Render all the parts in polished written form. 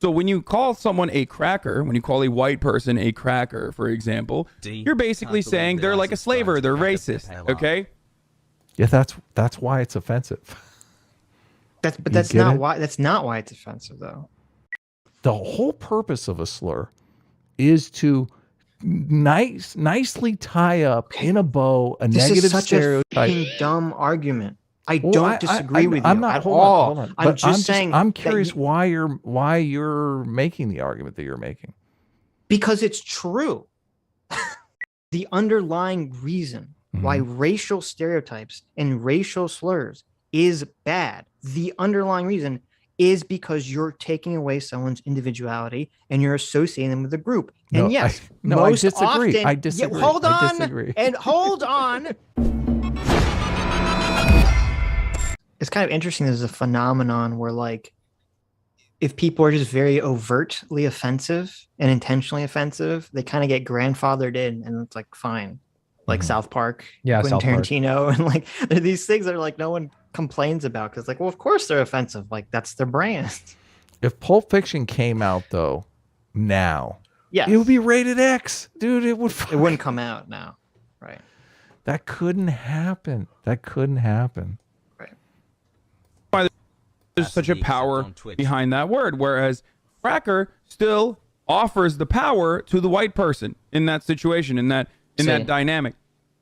So when you call someone a cracker, when you call a white person a cracker, for example, you're basically saying they're like a slaver, they're racist, okay? Yeah, that's why it's offensive. That's not why it's offensive though. The whole purpose of a slur is to nicely tie up in a bow a negative stereotype. This is such a dumb argument. I don't disagree with you at hold all. On. I'm just saying. I'm curious why you're making the argument that you're making. Because it's true. The underlying reason why racial stereotypes and racial slurs is bad, the underlying reason is because you're taking away someone's individuality and you're associating them with a group. And I disagree. I disagree. Hold on. It's kind of interesting. There's a phenomenon where, like, if people are just very overtly offensive and intentionally offensive, they kind of get grandfathered in, and it's like fine, like South Park, Quentin Tarantino, and like these things are like no one complains about because, like, well, of course they're offensive. Like that's their brand. If Pulp Fiction came out though, now, yes, it would be rated X, dude. It wouldn't come out now, right? That couldn't happen. There's such a power behind that word, whereas cracker still offers the power to the white person in that situation, in that dynamic.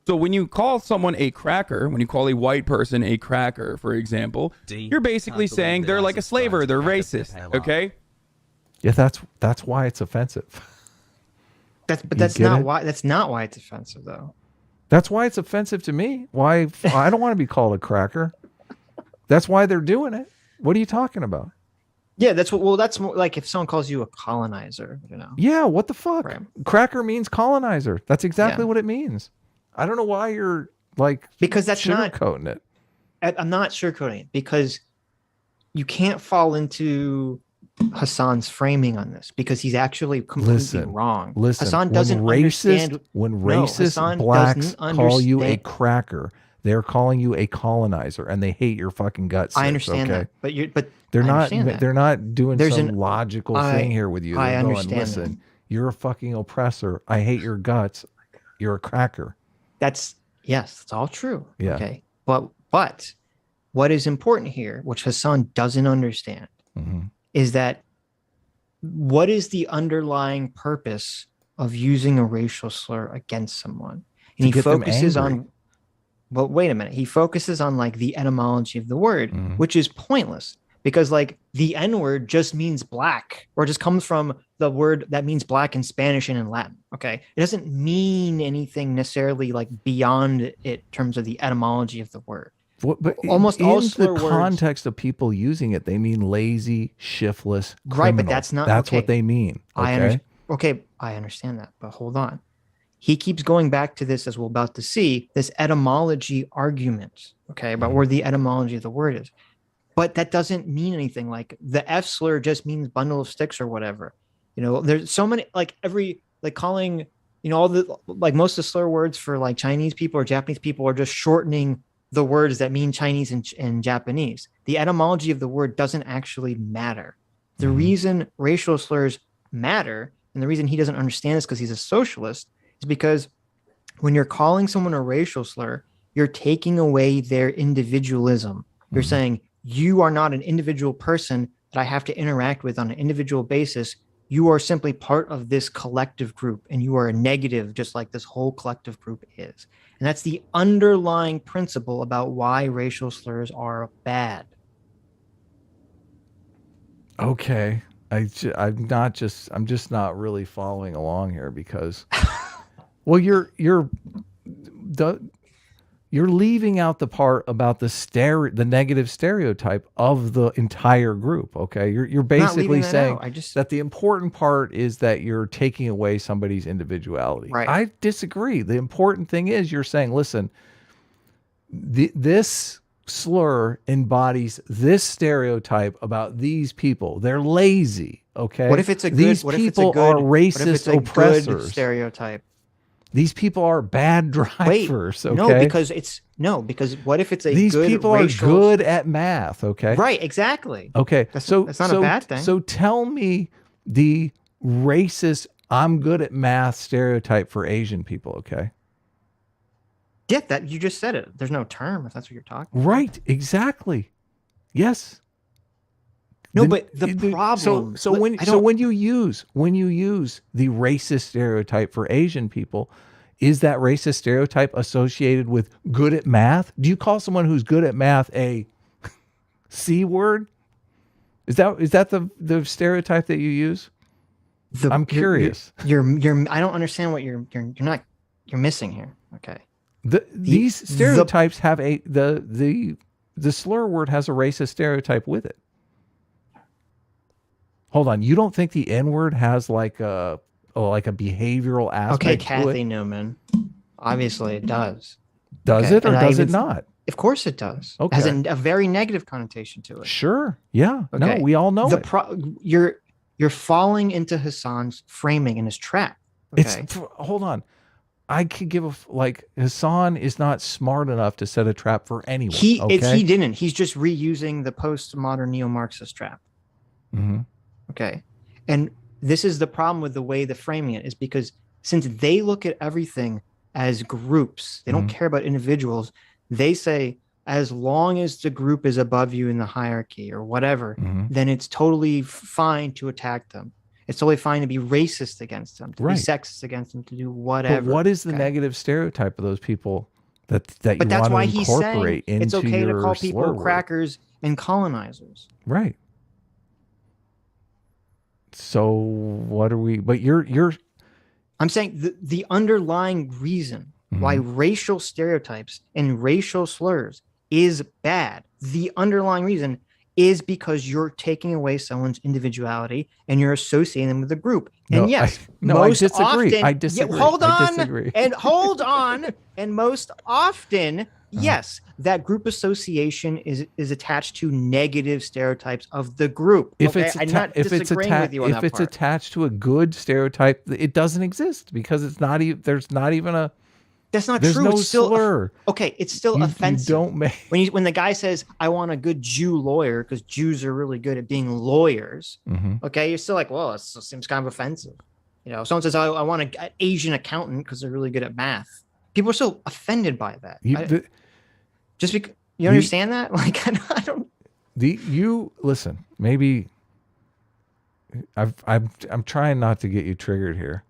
So when you call someone a cracker, when you call a white person a cracker, for example, you're basically saying they're like a slaver, they're racist, okay? Yeah, that's why it's offensive. That's not why it's offensive though. That's why it's offensive to me. Why I don't want to be called a cracker. That's why they're doing it. What are you talking about? Yeah, that's more like if someone calls you a colonizer, you know. Yeah, what the fuck? Right. Cracker means colonizer. That's exactly what it means. I don't know why you're like because that's sugarcoating it. I'm not sugarcoating it because you can't fall into Hasan's framing on this because he's actually completely wrong. Hasan doesn't understand when racist blacks call you a cracker. They're calling you a colonizer, and they hate your fucking guts. I understand that, but they're not doing some logical thing here with you. They're I understand. Listen, you're a fucking oppressor. I hate your guts. You're a cracker. That's all true. Yeah. Okay, but what is important here, which Hasan doesn't understand, is that what is the underlying purpose of using a racial slur against someone? And he focuses on. But wait a minute. He focuses on like the etymology of the word, which is pointless because like the N-word just means black or just comes from the word that means black in Spanish and in Latin. Okay. It doesn't mean anything necessarily like beyond it in terms of the etymology of the word. But almost all slur the words, context of people using it, they mean lazy, shiftless, criminal. Right, but that's not what they mean. Okay? I understand that, but hold on. He keeps going back to this, as we're about to see, this etymology argument, okay, about where the etymology of the word is. But that doesn't mean anything. Like the F slur just means bundle of sticks or whatever. You know, there's so many, like calling, you know, all the, like most of the slur words for like Chinese people or Japanese people are just shortening the words that mean Chinese and Japanese. The etymology of the word doesn't actually matter. The reason racial slurs matter, and the reason he doesn't understand this because he's a socialist, is because when you're calling someone a racial slur, you're taking away their individualism. You're saying you are not an individual person that I have to interact with on an individual basis. You are simply part of this collective group, and you are a negative, just like this whole collective group is. And that's the underlying principle about why racial slurs are bad. Okay. I'm just not really following along here because well, you're leaving out the part about the negative stereotype of the entire group. Okay, you're basically saying that the important part is that you're taking away somebody's individuality. Right. I disagree. The important thing is you're saying, listen, this slur embodies this stereotype about these people. They're lazy. Okay. What if it's a good? These what people if it's a good, are racist oppressors. Good stereotype? These people are bad drivers. Wait, okay. because what if it's a these good people racial... are good at math. Okay. Right. Exactly. Okay. That's not a bad thing. So tell me the racist "I'm good at math" stereotype for Asian people. Okay. Yeah, that you just said it. There's no term if that's what you're talking Right. Exactly. Yes. No, but the problem. So when you use the racist stereotype for Asian people, is that racist stereotype associated with good at math? Do you call someone who's good at math a C word? Is that the stereotype that you use? I'm curious. You're I don't understand what you're missing here. Okay. These stereotypes have the slur word has a racist stereotype with it. Hold on. You don't think the N word has like a behavioral aspect to it? Okay, Kathy Newman. Obviously it does. Does it or does it not? Of course it does. Okay. It has a very negative connotation to it. Sure. Yeah. Okay. No, we all know it. You're falling into Hasan's framing in his trap. Okay. Hold on. I could give Hasan is not smart enough to set a trap for anyone. He didn't. He's just reusing the postmodern neo-Marxist trap. Mm-hmm. Okay. And this is the problem with the way they're framing it, is because since they look at everything as groups, they don't care about individuals. They say, as long as the group is above you in the hierarchy or whatever, then it's totally fine to attack them. It's totally fine to be racist against them, to be sexist against them, to do whatever. But what is the negative stereotype of those people that you that's want why to incorporate into it's okay to call slur people word? crackers and colonizers. Right. So what are we? But you're. I'm saying the underlying reason why racial stereotypes and racial slurs is bad. The underlying reason is because you're taking away someone's individuality and you're associating them with a group. And I disagree. I disagree. Hold on. I disagree. And hold on. And most often, yes, that group association is attached to negative stereotypes of the group. If okay? it's I'm not disagreeing with you on that part. Attached to a good stereotype, it doesn't exist because it's not even. There's not even a. That's not There's true. no It's still slur. Okay, it's still offensive. You don't make when the guy says, "I want a good Jew lawyer," because Jews are really good at being lawyers. Okay, you're still like, "Well, it seems kind of offensive." You know, someone says, "I want an Asian accountant because they're really good at math." People are still offended by that. Just because you understand that, like I don't. You listen. Maybe I'm trying not to get you triggered here.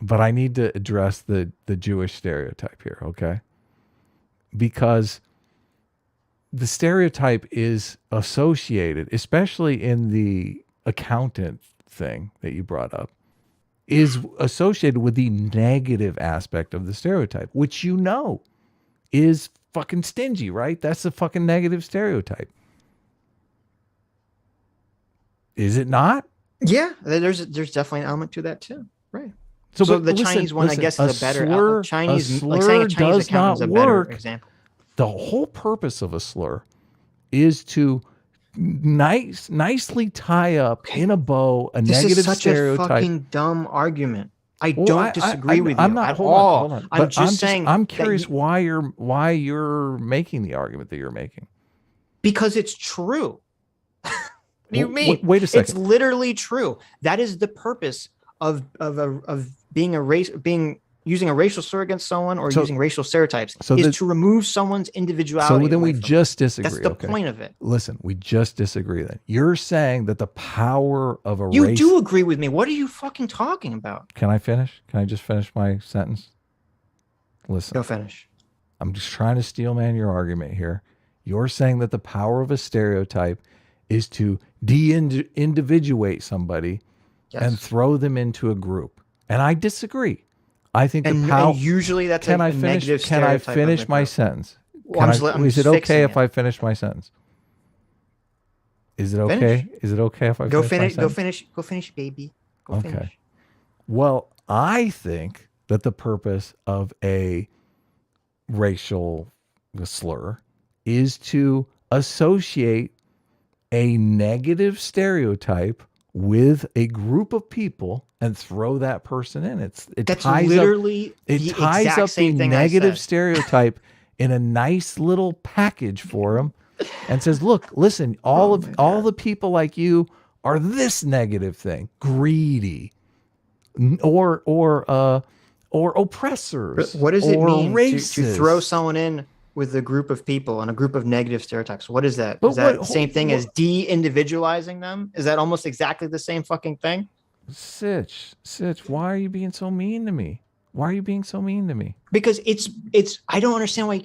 But I need to address the Jewish stereotype here, okay? Because the stereotype is associated, especially in the accountant thing that you brought up, is associated with the negative aspect of the stereotype, which you know is fucking stingy, right? That's a fucking negative stereotype. Is it not? Yeah, there's definitely an element to that too, right? So the Chinese one, I guess, is a better Chinese. Like saying a Chinese accountant is a better example. The whole purpose of a slur is to nicely tie up in a bow a negative stereotype. This is such a fucking dumb argument. I don't disagree with you at all. Hold on. I'm just saying. I'm curious why you're making the argument that you're making. Because it's true. What do you mean? Wait a second. It's literally true. That is the purpose of using a racial slur against someone or using racial stereotypes to remove someone's individuality. So then we just disagree. That's the point of it. Listen, we just disagree then. You're saying that the power of a race... You do agree with me. What are you fucking talking about? Can I finish? Can I just finish my sentence? Listen. Go finish. I'm just trying to steelman your argument here. You're saying that the power of a stereotype is to de-individuate somebody and throw them into a group. And I disagree. I think and usually that's a negative stereotype. Can I finish my sentence? Is it okay if I finish my sentence? Is it okay? Is it okay if I finish my sentence? Go finish, baby. Go finish. Well, I think that the purpose of a racial slur is to associate a negative stereotype with a group of people and throw that person in. That's literally it ties up the negative stereotype in a nice little package for them and says, look, listen, all the people like you are this negative thing, greedy or oppressors. What does it mean to racist. throw someone in with a group of people and a group of negative stereotypes? What is that? Is that the same thing as de-individualizing them? Is that almost exactly the same fucking thing? Sitch, why are you being so mean to me? Why are you being so mean to me? Because it's I don't understand why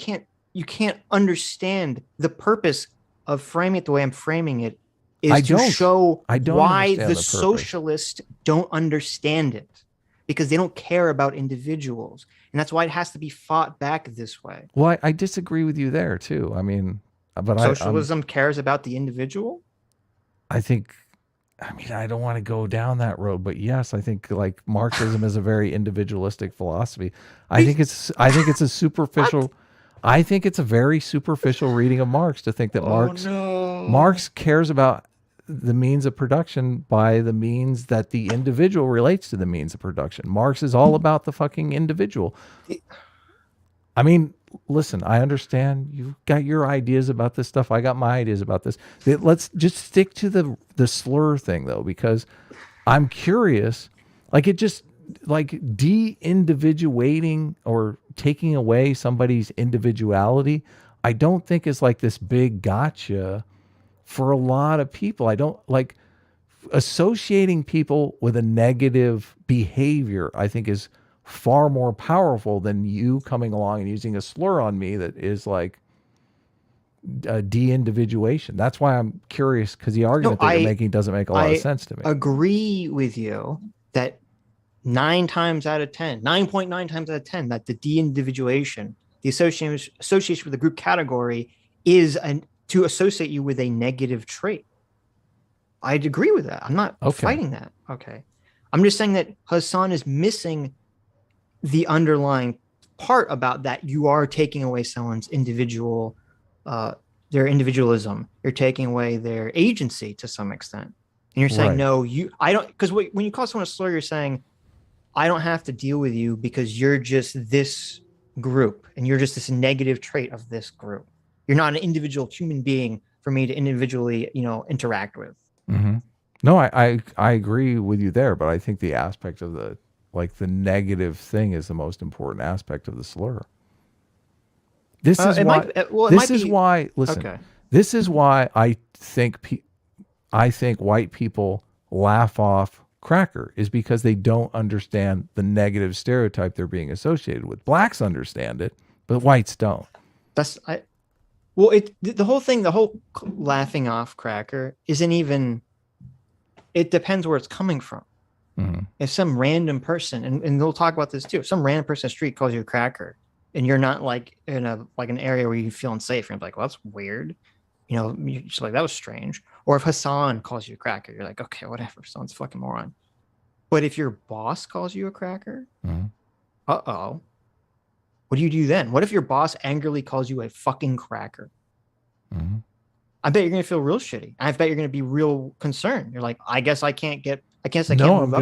you can't understand the purpose of framing it the way I'm framing it is to show why the socialists don't understand it, because they don't care about individuals. And that's why it has to be fought back this way. Well, I disagree with you there too. I mean, but socialism cares about the individual. I don't want to go down that road, but yes, I think like Marxism is a very individualistic philosophy. I think it's a superficial. I think it's a very superficial reading of Marx to think that Marx cares about the means of production by the means that the individual relates to the means of production. Marx is all about the fucking individual. I mean, listen, I understand you've got your ideas about this stuff. I got my ideas about this. Let's just stick to the slur thing though, because I'm curious, like de-individuating or taking away somebody's individuality, I don't think is like this big gotcha for a lot of people. I don't like associating people with a negative behavior, I think is far more powerful than you coming along and using a slur on me that is like de-individuation. That's why I'm curious, because the argument that you're making doesn't make a lot of sense to me. I agree with you that 9.9 times out of 10, that the de-individuation, the association with the group category is to associate you with a negative trait. I'd agree with that. I'm not fighting that. Okay. I'm just saying that Hasan is missing the underlying part about that. You are taking away someone's individual, their individualism. You're taking away their agency to some extent. And you're saying, no, I don't, because when you call someone a slur, you're saying, I don't have to deal with you because you're just this group and you're just this negative trait of this group. You're not an individual human being for me to individually, interact with. Mm-hmm. No, I agree with you there, but I think the aspect of the negative thing is the most important aspect of the slur. This is why I think white people laugh off cracker, is because they don't understand the negative stereotype they're being associated with. Blacks understand it, but whites don't. The whole laughing off cracker isn't even, it depends where it's coming from. Mm-hmm. If some random person, and they'll talk about this too, if some random person on the street calls you a cracker and you're not like in an area where you feel unsafe, and you're like, well, that's weird. You're just like, that was strange. Or if Hasan calls you a cracker, you're like, okay, whatever, someone's a fucking moron. But if your boss calls you a cracker, uh-oh. What do you do then? What if your boss angrily calls you a fucking cracker? Mm-hmm. I bet you're going to feel real shitty. I bet you're going to be real concerned. You're like, I guess I can't move up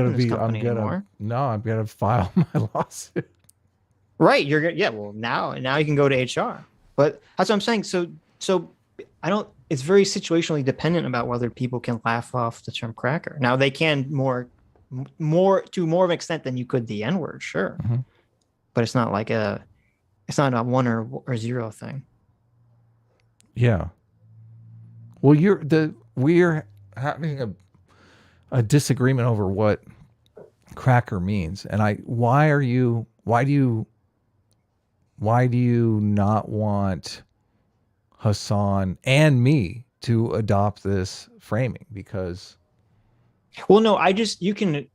in this company anymore. No, I'm going to file my lawsuit. Right. Well, now you can go to HR. But that's what I'm saying. So it's very situationally dependent about whether people can laugh off the term cracker. Now they can more to more of an extent than you could the N-word, sure. Mm-hmm. But it's not like it's not a 1 or 0 thing. Yeah. Well, we're having a disagreement over what cracker means. And why do you not want Hasan and me to adopt this framing? Because the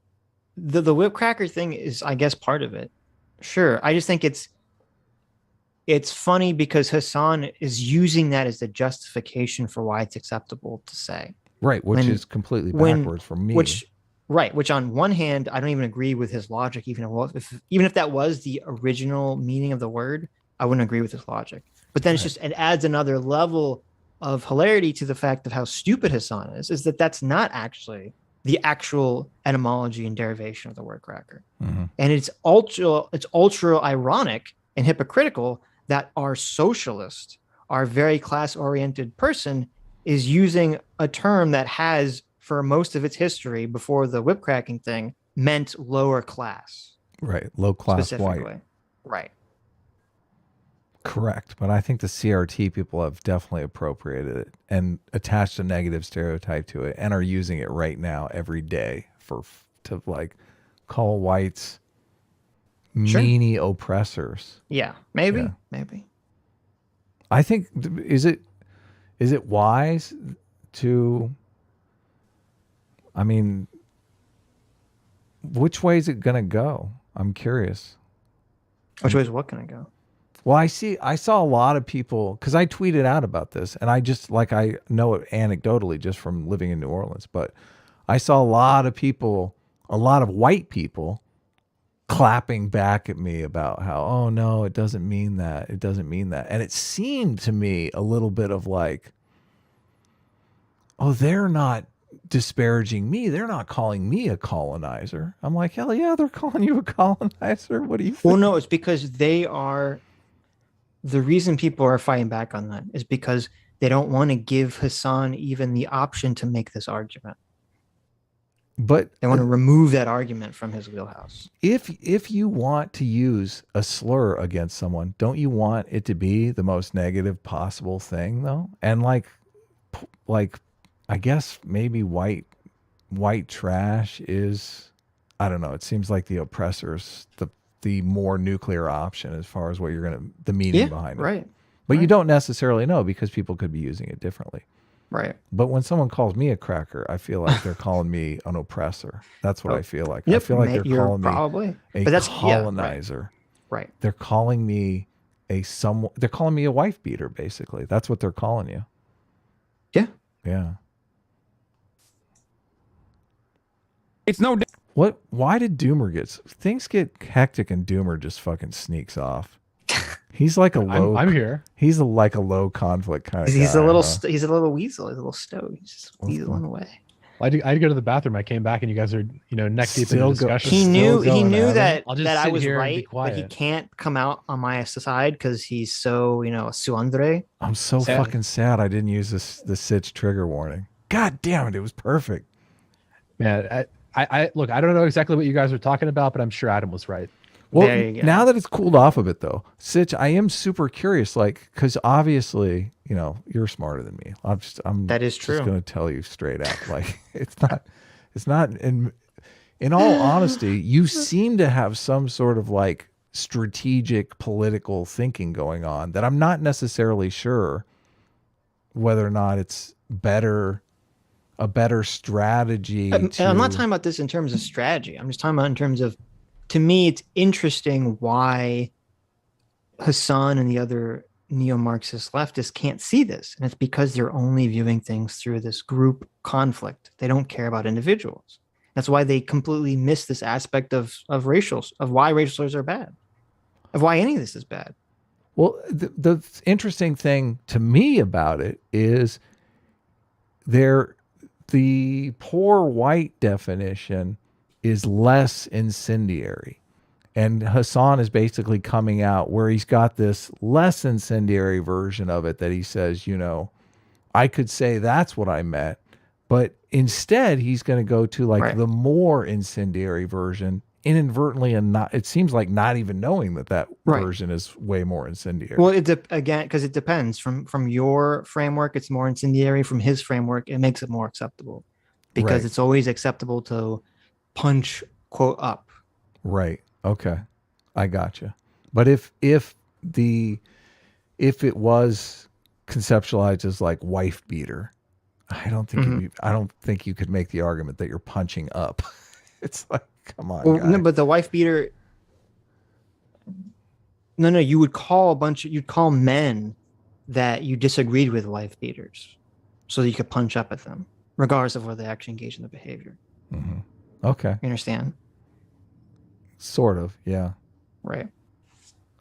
whip cracker thing is, I guess, part of it. Sure. I just think it's funny because Hasan is using that as the justification for why it's acceptable to say. Right, which is completely backwards for me. Which on one hand, I don't even agree with his logic, even if that was the original meaning of the word, I wouldn't agree with his logic. But then it adds another level of hilarity to the fact of how stupid Hasan is that that's not actually the actual etymology and derivation of the word cracker. And it's ultra ironic and hypocritical that our socialist, our very class-oriented person is using a term that has, for most of its history before the whip cracking thing, meant lower class. Right. Low class white. Right. Correct. But I think the CRT people have definitely appropriated it and attached a negative stereotype to it and are using it right now every day to like call whites meanie oppressors. Yeah. Maybe. I think, is it wise to, I mean, which way is it going to go? I'm curious. Which way is what going to go? Well, I saw a lot of people, because I tweeted out about this, and I know it anecdotally just from living in New Orleans, but I saw a lot of people, a lot of white people clapping back at me about how, oh no, it doesn't mean that. It doesn't mean that. And it seemed to me a little bit of like, oh, they're not disparaging me. They're not calling me a colonizer. I'm like, hell yeah, they're calling you a colonizer. What do you think? Well, no, it's because they are. The reason people are fighting back on that is because they don't want to give Hasan even the option to make this argument. But they want to remove that argument from his wheelhouse. If you want to use a slur against someone, don't you want it to be the most negative possible thing, though? And like I guess maybe white trash is, I don't know. It seems like the oppressors, the more nuclear option as far as what the meaning behind it. Right. But you don't necessarily know because people could be using it differently. Right. But when someone calls me a cracker, I feel like they're calling me an oppressor. That's what I feel like. Yep, I feel like they're calling probably me a colonizer. Right. They're calling me they're calling me a wife beater, basically. That's what they're calling you. Yeah. Yeah. It's no. Why did Doomer things get hectic and Doomer just fucking sneaks off? He's like a low. I'm here. He's like a low conflict kind of guy. He's a little weasel. He's a little stoic. He's just weaseling away. Well, I had to go to the bathroom. I came back and you guys are neck deep in the discussion. He knew that I was here right, but he can't come out on my side because he's so suandre. I'm so fucking sad I didn't use the Sitch trigger warning. God damn it! It was perfect. Man, I look. I don't know exactly what you guys are talking about, but I'm sure Adam was right. Well, now that it's cooled off a bit, though, Sitch, I am super curious, because obviously, you're smarter than me. That is true. Just going to tell you straight out, it's not. In all honesty, you seem to have some sort of strategic political thinking going on that I'm not necessarily sure whether or not it's a better strategy. I'm not talking about this in terms of strategy. I'm just talking about in terms of, to me, it's interesting why Hasan and the other neo-Marxist leftists can't see this. And it's because they're only viewing things through this group conflict. They don't care about individuals. That's why they completely miss this aspect of why racial slurs are bad, of why any of this is bad. Well, the interesting thing to me about it is the poor white definition is less incendiary. And Hasan is basically coming out where he's got this less incendiary version of it that he says, I could say that's what I meant, but instead he's going to go to the more incendiary version inadvertently, and it seems like not even knowing that version is way more incendiary. Well, again, because it depends from your framework, it's more incendiary. From his framework, it makes it more acceptable because it's always acceptable to punch quote up. Right. Okay. I gotcha. But if it was conceptualized as wife beater, I don't think you could make the argument that you're punching up. It's come on. Well, no, but the wife beater. No, you would call you'd call men that you disagreed with wife beaters so that you could punch up at them, regardless of whether they actually engage in the behavior. Mm-hmm. Okay. You understand? Sort of, yeah. Right.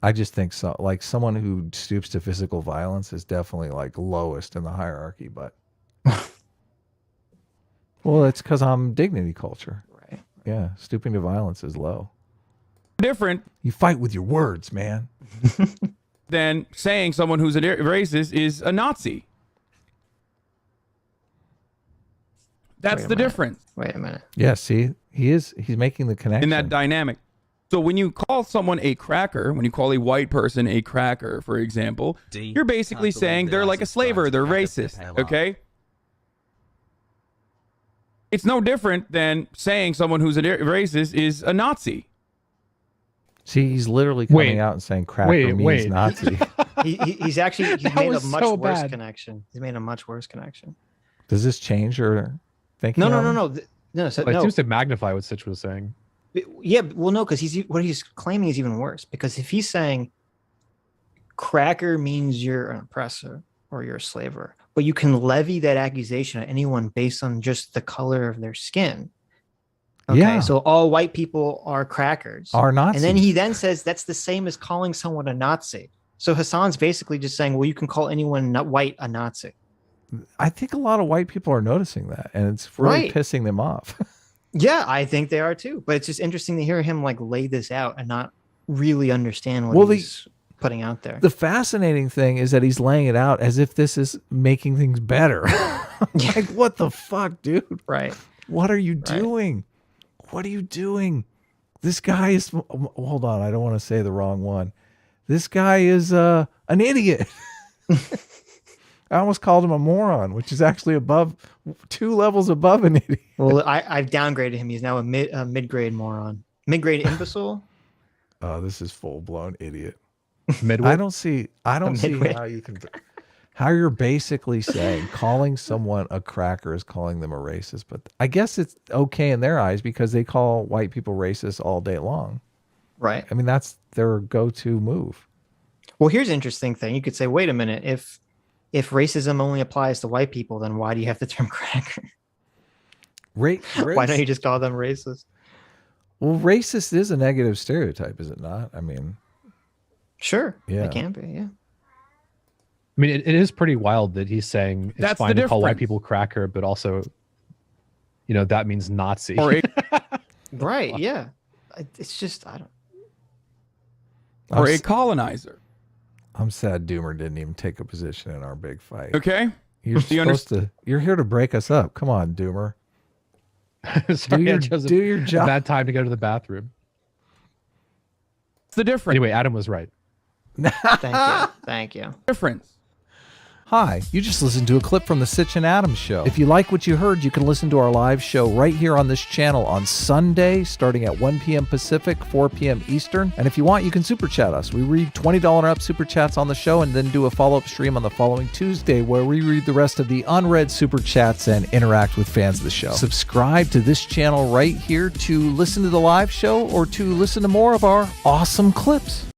I just think so. Someone who stoops to physical violence is definitely lowest in the hierarchy, but Well, it's because I'm dignity culture. Right. Yeah, stooping to violence is low. Different. You fight with your words, man. Than saying someone who's a racist is a Nazi. That's the difference. Wait a minute. Yeah, see, he's making the connection in that dynamic. So when you call someone a cracker, when you call a white person a cracker, for example, you're basically saying they're like a slaver, they're racist, okay? It's no different than saying someone who's a racist is a Nazi. See, he's literally coming out and saying cracker means Nazi. He's made a much worse connection. He's made a much worse connection. Does this change your thinking? No. It seems to magnify what Sitch was saying. Yeah, well, no, because what he's claiming is even worse. Because if he's saying cracker means you're an oppressor or you're a slaver, but you can levy that accusation at anyone based on just the color of their skin. Okay, yeah. So all white people are crackers. Are Nazis. And then he says that's the same as calling someone a Nazi. So Hasan's basically just saying, well, you can call anyone not white a Nazi. I think a lot of white people are noticing that, and it's really pissing them off. Yeah, I think they are too. But it's just interesting to hear him like lay this out and not really understand what he's putting out there. The fascinating thing is that he's laying it out as if this is making things better. Like, what the fuck, dude? Right. What are you doing? What are you doing? This guy is, hold on, I don't want to say the wrong one. This guy is an idiot. I almost called him a moron, which is actually above 2 levels above an idiot. Well, I've downgraded him. He's now a mid-grade moron. Mid-grade imbecile? Oh, this is full-blown idiot. Midwit? I don't see how you can... How you're basically saying calling someone a cracker is calling them a racist, but I guess it's okay in their eyes because they call white people racist all day long. Right. I mean, that's their go-to move. Well, here's an interesting thing. You could say, wait a minute, if racism only applies to white people, then why do you have the term cracker? Why don't you just call them racist? Well, racist is a negative stereotype, is it not? I mean, sure. Yeah. It can be, yeah. I mean, it is pretty wild that he's saying it's fine to call white people cracker, but also, that means Nazi. Right, yeah. It's just, I don't... Or a colonizer. I'm sad Doomer didn't even take a position in our big fight. Okay. You're here to break us up. Come on, Doomer. Sorry, do your job. Bad time to go to the bathroom. It's the difference. Anyway, Adam was right. Thank you. Difference. Hi, you just listened to a clip from the Sitch and Adam show. If you like what you heard, you can listen to our live show right here on this channel on Sunday, starting at 1 p.m. Pacific, 4 p.m. Eastern. And if you want, you can super chat us. We read $20 and up super chats on the show and then do a follow-up stream on the following Tuesday where we read the rest of the unread super chats and interact with fans of the show. Subscribe to this channel right here to listen to the live show or to listen to more of our awesome clips.